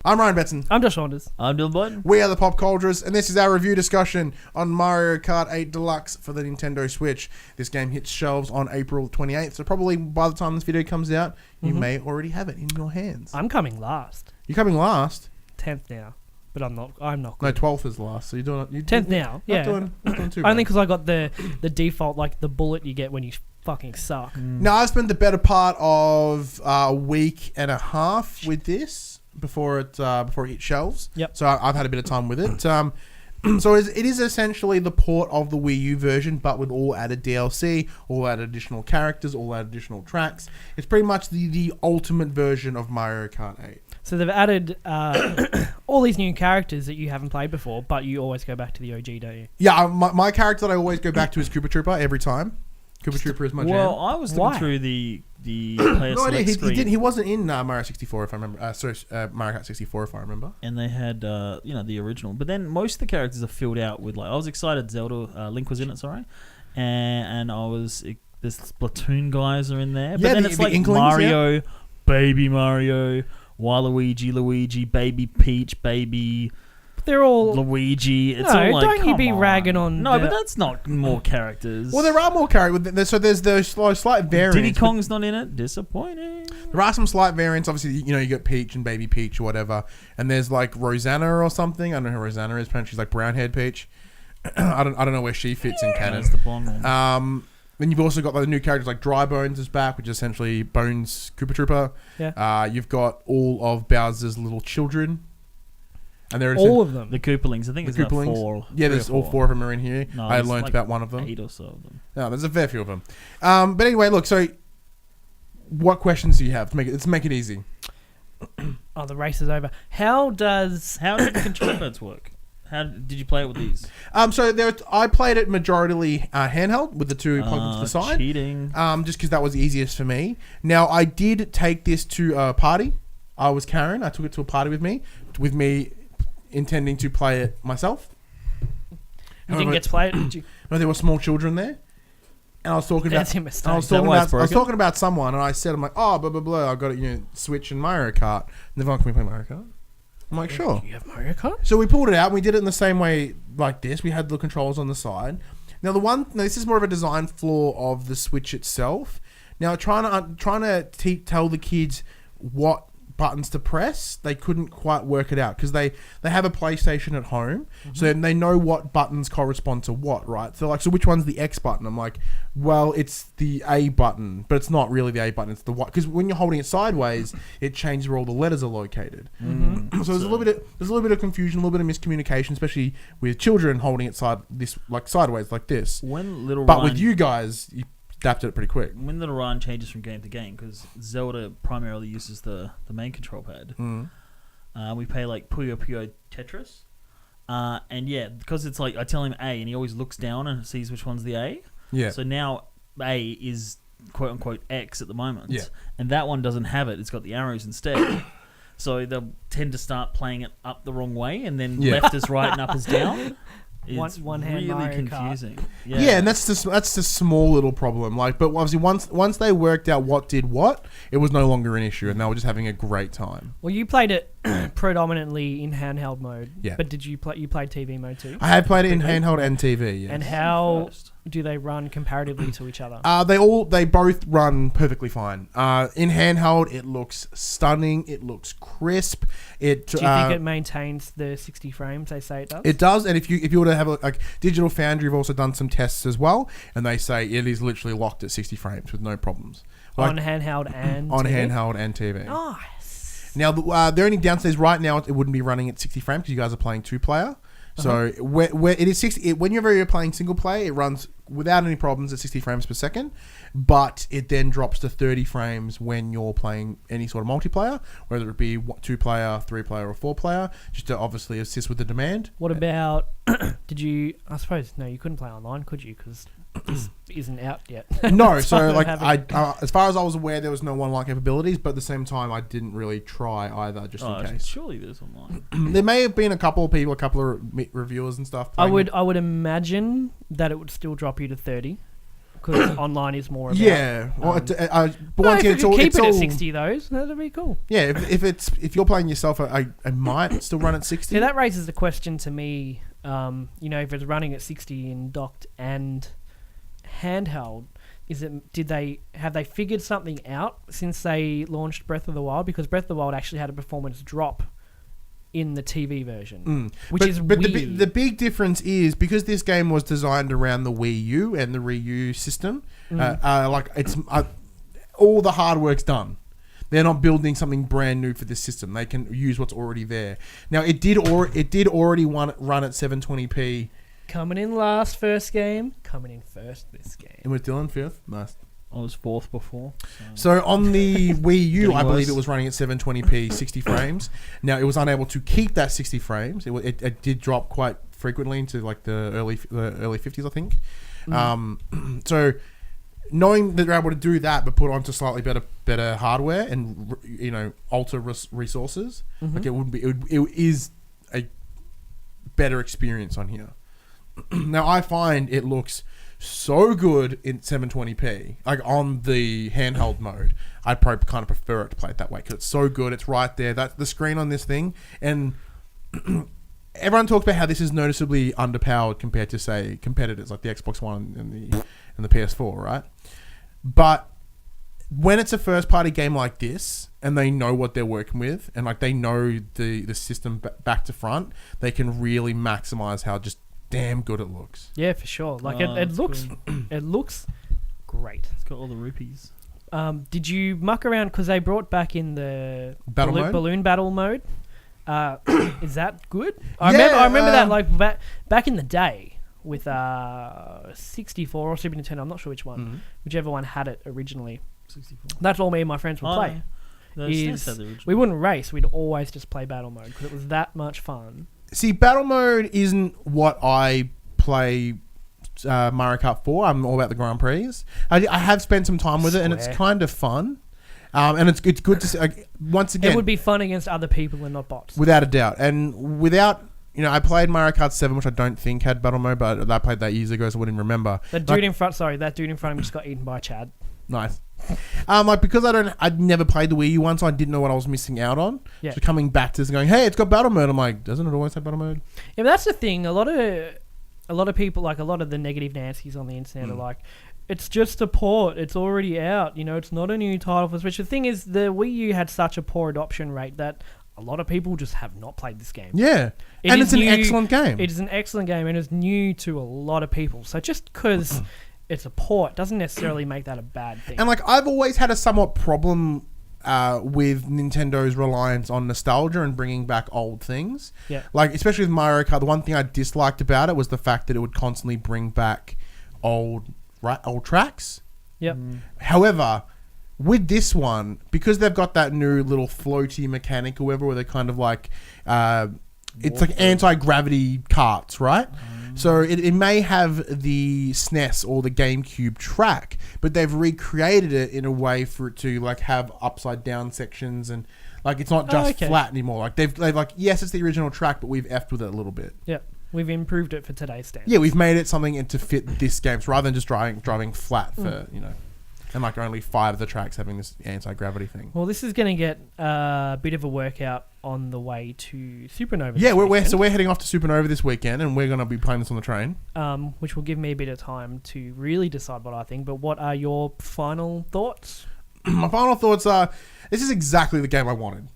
I'm Ryan Betson. I'm Josh Saunders. I'm Dylan Boyd. We are the Pop Cultures, and this is our review discussion on Mario Kart 8 Deluxe for the Nintendo Switch. This game hits shelves on April 28th, so probably by the time this video comes out, you may already have it in your hands. I'm coming last. You're coming last? 10th now. But I'm not No, good. 12th is last, so you're doing it. 10th now, yeah. Not doing too bad. Only because I got the default, like the bullet you get when you fucking suck. Now, I've spent the better part of a week and a half with this before it hit shelves. Yep. So I've had a bit of time with it. So it is essentially the port of the Wii U version, but with all added DLC, all added additional characters, all added additional tracks. It's pretty much the ultimate version of Mario Kart 8. So they've added all these new characters that you haven't played before, but you always go back to the OG, don't you? Yeah, my character that I always go back to is Koopa Trooper every time. Koopa Trooper is my jam. Well, I was looking through the player No idea. select screen. He wasn't in Mario 64 if I remember. Mario Kart 64 if I remember. And they had, the original. But then most of the characters are filled out with, like, I was excited Zelda, Link was in it, sorry. And I was, the Splatoon guys are in there. But Yeah, then the it's like Inklings, Mario, Baby Mario, Waluigi, Luigi, Baby Peach, Baby They're all... Luigi. It's No, all like, don't you come be on. ragging on No, the- but that's not more characters. Well, there are more characters. So there's those slight variants. Diddy Kong's not in it. Disappointing. There are some slight variants. Obviously, you got Peach and Baby Peach or whatever. And there's like Rosanna or something. I don't know who Rosanna is. Apparently she's like brown-haired Peach. I don't know where she fits in canon. That's the blonde one. Then you've also got the new characters like Dry Bones is back, which is essentially Bones Koopa Trooper. Yeah. You've got all of Bowser's little children. And there's all of them. The Koopalings. I think it's about Koopalings. four. Yeah, three there's or all four. four of them are in here. No, I there's learned like about one of them. 8 or so of them. No, there's a fair few of them. But anyway, look. So, what questions do you have? Let's make it easy. Oh, the race is over. How did the control pads work? How did you play it with these? So I played it majoritarily handheld with the two plugged into the side. Cheating. Just because that was the easiest for me. Now I did take this to a party. I was Karen. I took it to a party with me intending to play it myself. You didn't get to play it, did you? No, there were small children there. And I was talking That's about a mistake. I was talking about someone, and I said, I'm like, oh, blah, blah, blah, I got it, Switch and Mario Kart. And they're like, can we play Mario Kart? I'm like, sure. You have Mario Kart? So we pulled it out, and we did it in the same way like this. We had the controls on the side. Now, this is more of a design flaw of the Switch itself. Now, trying to tell the kids what buttons to press, they couldn't quite work it out because they have a PlayStation at home, so they know what buttons correspond to what, right? So which one's the X button? I'm like, well, it's the A button, but it's not really the A button, it's the Y, because when you're holding it sideways, it changes where all the letters are located. So there's a little bit of confusion, a little bit of miscommunication, especially with children holding it sideways like this. But with you guys, you adapted it pretty quick. When the run changes from game to game, because Zelda primarily uses the main control pad. We play like Puyo Tetris. And yeah, because it's like I tell him A and he always looks down and sees which one's the A. Yeah. So now A is quote unquote X at the moment. Yeah. And that one doesn't have it. It's got the arrows instead. So they'll tend to start playing it up the wrong way, and then left is right and up is down. It's One hand really Mario confusing. Kart. Yeah, and that's the small little problem. But obviously once they worked out what did what, it was no longer an issue, and they were just having a great time. Well, you played it predominantly in handheld mode. Yeah. But did you played TV mode too? I have played it in handheld and TV. Yeah. And how do they run comparatively to each other? They both run perfectly fine. In handheld, it looks stunning. It looks crisp. Do you think it maintains the 60 frames they say it does? It does, and if you were to have like Digital Foundry have also done some tests as well, and they say it is literally locked at 60 frames with no problems. On handheld and on TV? handheld and TV. Nice. Now the only downstairs right now, it wouldn't be running at 60 frames because you guys are playing 2-player. So where it is 60, whenever you're playing single player, it runs without any problems at 60 frames per second, but it then drops to 30 frames when you're playing any sort of multiplayer, whether it be 2-player, 3-player, or 4-player, just to obviously assist with the demand. What about? Did you? I suppose no, you couldn't play online, could you? Because this isn't out yet. No, so like as far as I was aware, there was no online capabilities, but at the same time, I didn't really try either, just in case. Surely there's online. There may have been a couple of people, a couple of reviewers and stuff. I would imagine that it would still drop you to 30. because online is more about. Yeah. Well, but No, once if again, you it's all. could keep It's it all at 60, those that'd be cool. yeah. If you're playing yourself, I might still run at 60. See, that raises the question to me. If it's running at 60 in docked and handheld, have they figured something out since they launched Breath of the Wild? Because Breath of the Wild actually had a performance drop in the TV version, which is but weird. the big difference is because this game was designed around the Wii U and the Wii U system. All the hard work's done. They're not building something brand new for this system. They can use what's already there. Now it did already run at 720p. Coming in last, first game. Coming in first this game. And with Dylan fifth, nice. I was fourth before. So on the Wii U, Getting I believe worse. it was running at 720p, 60 frames. Now it was unable to keep that 60 frames. It did drop quite frequently into like the early 50s, I think. So knowing that they're able to do that, but put onto slightly better hardware and alter resources, like it is a better experience on here. Now I find it looks so good in 720p, like on the handheld mode. I'd probably kind of prefer it to play it that way because it's so good. It's right there. That's the screen on this thing, and everyone talks about how this is noticeably underpowered compared to say competitors like the Xbox One and the PS4, right? But when it's a first party game like this and they know what they're working with and like they know the system back to front, they can really maximize how just damn good it looks. Yeah, for sure. Like it looks, it looks great. It's got all the rupees. Did you muck around because they brought back in the balloon battle mode? Is that good? I remember that like back in the day with 64 or Super Nintendo. I'm not sure which one, whichever one had it originally. 64. That's all me and my friends would play. No. We wouldn't race. We'd always just play battle mode because it was that much fun. See, battle mode isn't what I play Mario Kart for. I'm all about the Grand Prix. I have spent some time with it, and it's kind of fun. And it's good to see. Once again, it would be fun against other people and not bots. Without a doubt. And without... I played Mario Kart 7, which I don't think had battle mode, but I played that years ago, so I wouldn't remember. That dude in front of me just got eaten by Chad. Nice. Because I'd never played the Wii U one, so I didn't know what I was missing out on. Yeah. So coming back to this and going, hey, it's got battle mode. I'm like, doesn't it always have battle mode? Yeah, but that's the thing. A lot of people, like a lot of the negative Nancy's on the internet are like, it's just a port. It's already out. It's not a new title for Switch. The thing is, the Wii U had such a poor adoption rate that a lot of people just have not played this game. Yeah. And it's an excellent game. It is an excellent game and it's new to a lot of people. So just because it's a port doesn't necessarily make that a bad thing. And I've always had a somewhat problem with Nintendo's reliance on nostalgia and bringing back old things. Yeah. Especially with Mario Kart, the one thing I disliked about it was the fact that it would constantly bring back old tracks. Yep. However, with this one, because they've got that new little floaty mechanic or whatever, where they're kind of like... it's like anti-gravity carts, right? So it may have the SNES or the GameCube track, but they've recreated it in a way for it to have upside down sections and it's not just flat anymore. They've yes, it's the original track, but we've effed with it a little bit. Yeah, we've improved it for today's standards. Yeah, we've made it something to fit this game, so rather than just driving flat for and only 5 of the tracks having this anti-gravity thing. Well, this is going to get a bit of a workout on the way to Supernova. Yeah, we're heading off to Supernova this weekend, and we're going to be playing this on the train. Which will give me a bit of time to really decide what I think. But what are your final thoughts? My final thoughts are: this is exactly the game I wanted.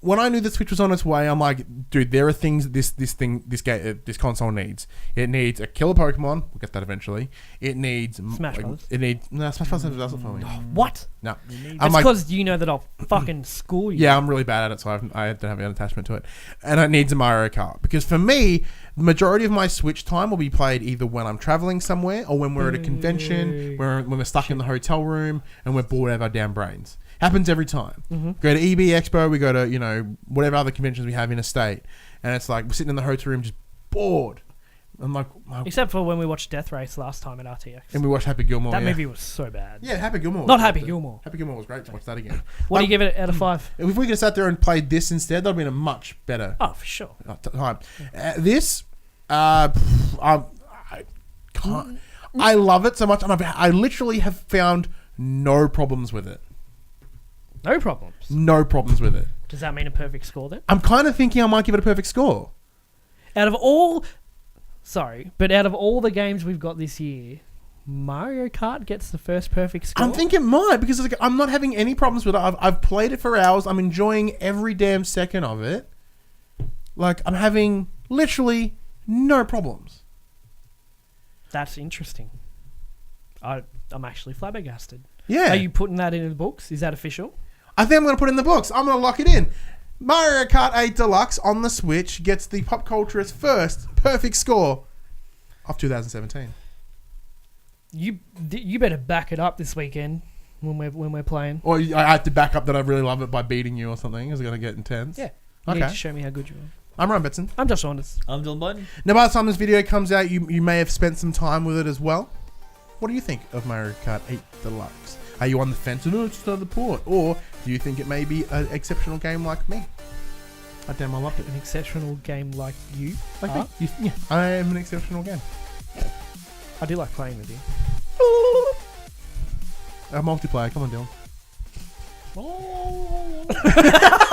When I knew the Switch was on its way, I'm like, dude, there are things that this console needs. It needs a killer Pokemon. We'll get that eventually. It needs Smash Bros. Smash Bros. Doesn't for me. What? No. That's because you know that I'll fucking school you. Yeah, I'm really bad at it, so I don't have an attachment to it. And it needs a Mario Kart. Because for me, the majority of my Switch time will be played either when I'm traveling somewhere or when we're at a convention, when we're stuck in the hotel room and we're bored out of our damn brains. Happens every time. Go to EB Expo, we go to, whatever other conventions we have in a state, and it's like we're sitting in the hotel room just bored. I'm like... Except for when we watched Death Race last time at RTX. And we watched Happy Gilmore. That movie was so bad. Yeah, Happy Gilmore. Not Happy Gilmore. Happy Gilmore was great to watch that again. What do you give it out of 5? If we could have sat there and played this instead, that would have been a much better... Oh, for sure. ...time. This... I can't... I love it so much, and I literally have found no problems with it. No problems. No problems with it. Does that mean a perfect score then? I'm kind of thinking I might give it a perfect score. Out of all the games we've got this year, Mario Kart gets the first perfect score. I'm thinking it might, because it's like, I'm not having any problems with it. I've played it for hours. I'm enjoying every damn second of it. Like, I'm having literally no problems. That's interesting. I'm actually flabbergasted. Yeah. Are you putting that in the books? Is that official? I think I'm going to put it in the books. I'm going to lock it in. Mario Kart 8 Deluxe on the Switch gets the pop culturist first perfect score of 2017. You better back it up this weekend when we're playing. Or I have to back up that I really love it by beating you or something. Is it going to get intense? Yeah. You Okay. need to show me how good you are. I'm Ryan Betson. I'm Josh Saunders. I'm Dylan Biden. Now, by the time this video comes out, you may have spent some time with it as well. What do you think of Mario Kart 8 Deluxe? Are you on the fence? No, it's just another port. Or do you think it may be an exceptional game like me? I damn, I loved it. An exceptional game like you. Like me. Yeah, I am an exceptional game. I do like playing with you. A multiplayer. Come on, Dylan. Oh.